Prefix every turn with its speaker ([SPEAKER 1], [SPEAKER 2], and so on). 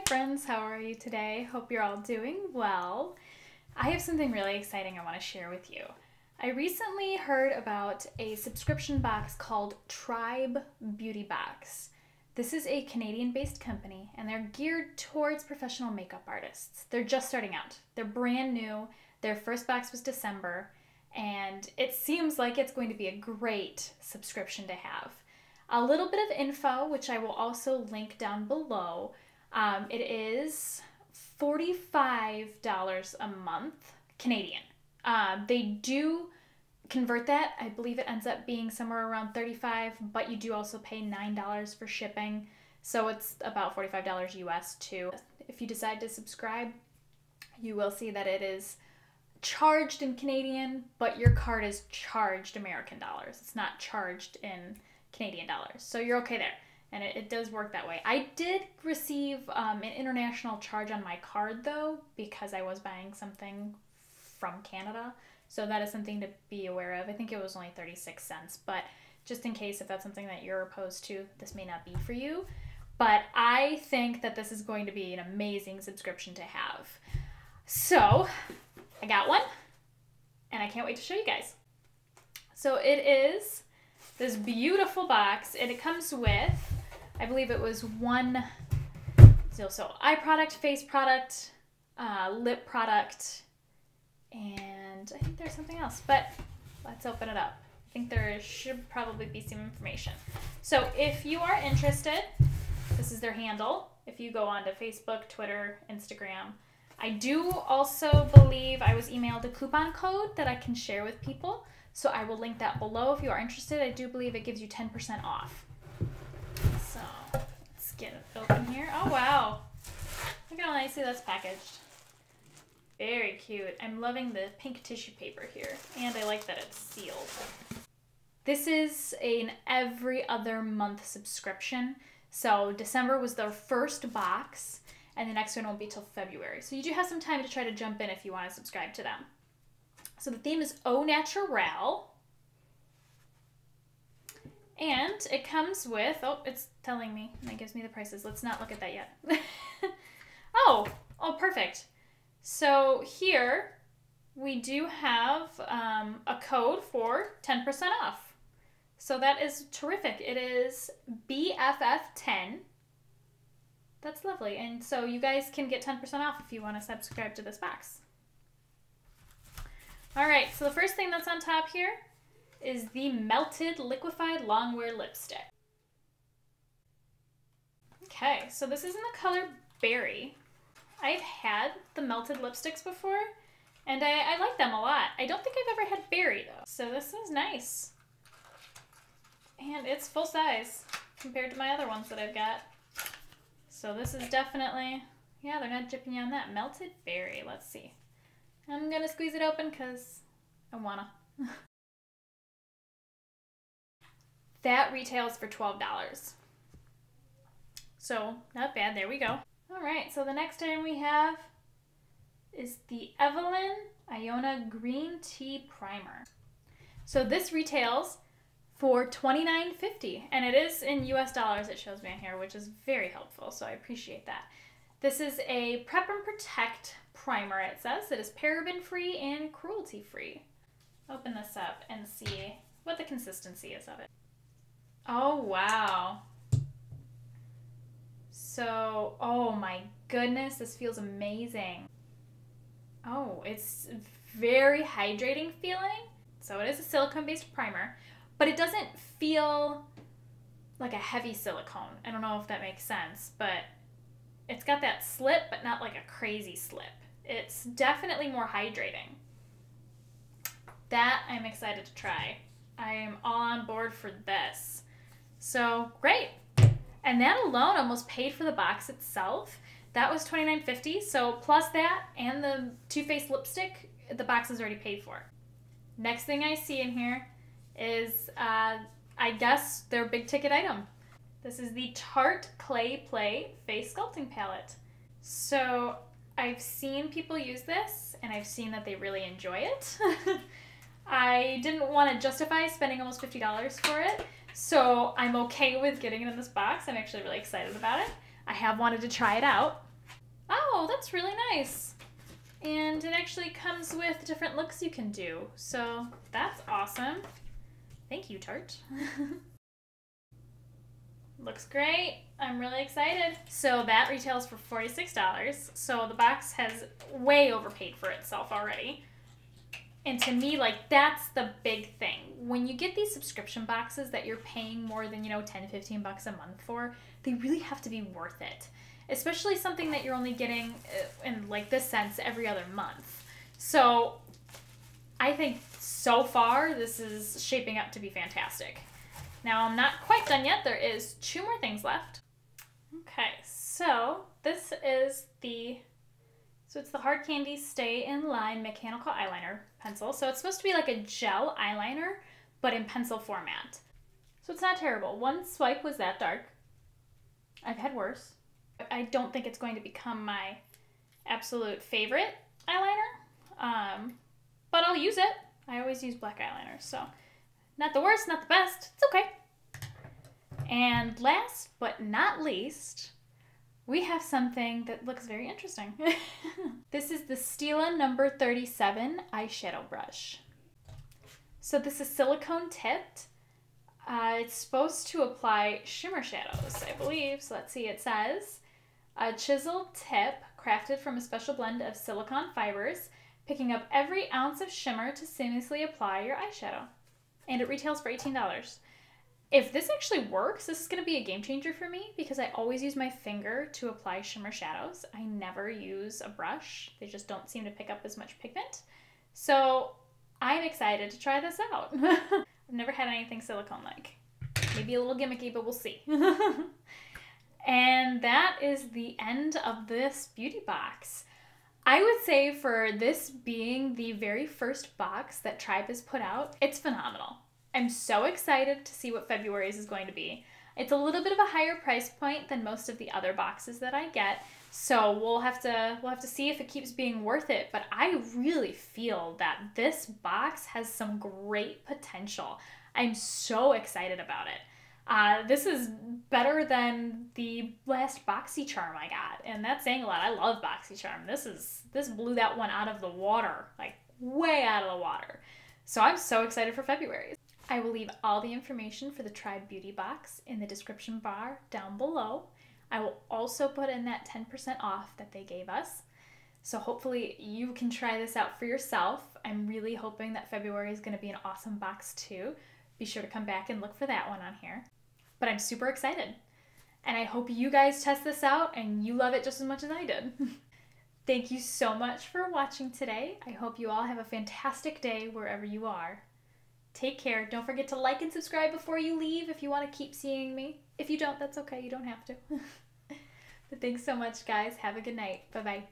[SPEAKER 1] friends, how are you today? Hope you're all doing well. I have something really exciting I want to share with you. I recently heard about a subscription box called Tribe Beauty Box. This is a Canadian-based company and they're geared towards professional makeup artists. They're just starting out. They're brand new. Their first box was December and it seems like it's going to be a great subscription to have. A little bit of info, which I will also link down below. It is $45 a month Canadian. They do convert that. I believe it ends up being somewhere around $35, but you do also pay $9 for shipping. So it's about $45 US too. If you decide to subscribe, you will see that it is charged in Canadian, but your card is charged American dollars. It's not charged in Canadian dollars. So you're okay there. And it does work that way. I did receive an international charge on my card though, because I was buying something from Canada. So that is something to be aware of. I think it was only 36 cents, but just in case if that's something that you're opposed to, this may not be for you. But I think that this is going to be an amazing subscription to have. So I got one and I can't wait to show you guys. So it is this beautiful box and it comes with, I believe it was one, so eye product, face product, lip product, and I think there's something else, but let's open it up. I think there should probably be some information. So if you are interested, this is their handle. If you go onto Facebook, Twitter, Instagram, I do also believe I was emailed a coupon code that I can share with people. So I will link that below if you are interested. I do believe it gives you 10% off. So let's get it open here. Oh, wow. Look at how nicely that's packaged. Very cute. I'm loving the pink tissue paper here. And I like that it's sealed. This is an every other month subscription. So December was their first box. And the next one will be till February. So you do have some time to try to jump in if you want to subscribe to them. So the theme is Au Naturel. And it comes with, oh, it's telling me, and it gives me the prices. Let's not look at that yet. oh, perfect. So here we do have a code for 10% off. So that is terrific. It is BFF10. That's lovely. And so you guys can get 10% off if you want to subscribe to this box. All right, so the first thing that's on top here is the Melted Liquefied Longwear Lipstick. Okay, so this is in the color Berry. I've had the melted lipsticks before, and I like them a lot. I don't think I've ever had Berry, though. So this is nice. And it's full size compared to my other ones that I've got. So this is definitely, yeah, they're not jipping you on that. Melted Berry, let's see. I'm gonna squeeze it open because I wanna. That retails for $12. So not bad, there we go. All right, so the next item we have is the Evelyn Iona Green Tea Primer. So this retails for $29.50 and it is in US dollars, it shows me on here, which is very helpful, so I appreciate that. This is a Prep and Protect primer, it says. It is paraben-free and cruelty-free. Open this up and see what the consistency is of it. Oh, wow. So, oh my goodness, this feels amazing. Oh, it's very hydrating feeling. So it is a silicone-based primer, but it doesn't feel like a heavy silicone. I don't know if that makes sense, but it's got that slip, but not like a crazy slip. It's definitely more hydrating. That I'm excited to try. I am all on board for this. So great. And that alone almost paid for the box itself. That was $29.50. So plus that and the Too Faced lipstick, the box is already paid for. Next thing I see in here is, I guess, their big ticket item. This is the Tarte Clay Play Face Sculpting Palette. So I've seen people use this and I've seen that they really enjoy it. I didn't want to justify spending almost $50 for it, so I'm okay with getting it in this box. I'm actually really excited about it. I have wanted to try it out. Oh, that's really nice. And it actually comes with different looks you can do. So that's awesome. Thank you, Tarte. Looks great. I'm really excited. So that retails for $46. So the box has way overpaid for itself already. And to me, like, that's the big thing. When you get these subscription boxes that you're paying more than, 10, 15 bucks a month for, they really have to be worth it. Especially something that you're only getting, in like this sense, every other month. So I think so far this is shaping up to be fantastic. Now I'm not quite done yet. There is 2 more things left. Okay, so this is it's the Hard Candy Stay in Line Mechanical Eyeliner Pencil. So it's supposed to be like a gel eyeliner, but in pencil format. So it's not terrible. One swipe was that dark. I've had worse. I don't think it's going to become my absolute favorite eyeliner, but I'll use it. I always use black eyeliner, so not the worst, not the best. It's okay. And last but not least, we have something that looks very interesting. This is the Stila number 37 eyeshadow brush. So this is silicone tipped. It's supposed to apply shimmer shadows, I believe. So let's see, it says, a chiseled tip crafted from a special blend of silicone fibers, picking up every ounce of shimmer to seamlessly apply your eyeshadow. And it retails for $18. If this actually works, this is going to be a game changer for me because I always use my finger to apply shimmer shadows. I never use a brush. They just don't seem to pick up as much pigment. So I'm excited to try this out. I've never had anything silicone-like. Maybe a little gimmicky, but we'll see. And that is the end of this beauty box. I would say for this being the very first box that Tribe has put out, it's phenomenal. I'm so excited to see what February's is going to be. It's a little bit of a higher price point than most of the other boxes that I get, so we'll have to see if it keeps being worth it, but I really feel that this box has some great potential. I'm so excited about it. This is better than the last BoxyCharm I got, and that's saying a lot. I love BoxyCharm. This blew that one out of the water, like way out of the water. So I'm so excited for February. I will leave all the information for the Tribe Beauty Box in the description bar down below. I will also put in that 10% off that they gave us. So hopefully you can try this out for yourself. I'm really hoping that February is going to be an awesome box too. Be sure to come back and look for that one on here. But I'm super excited. And I hope you guys test this out and you love it just as much as I did. Thank you so much for watching today. I hope you all have a fantastic day wherever you are. Take care. Don't forget to like and subscribe before you leave if you want to keep seeing me. If you don't, that's okay. You don't have to. But thanks so much, guys. Have a good night. Bye-bye.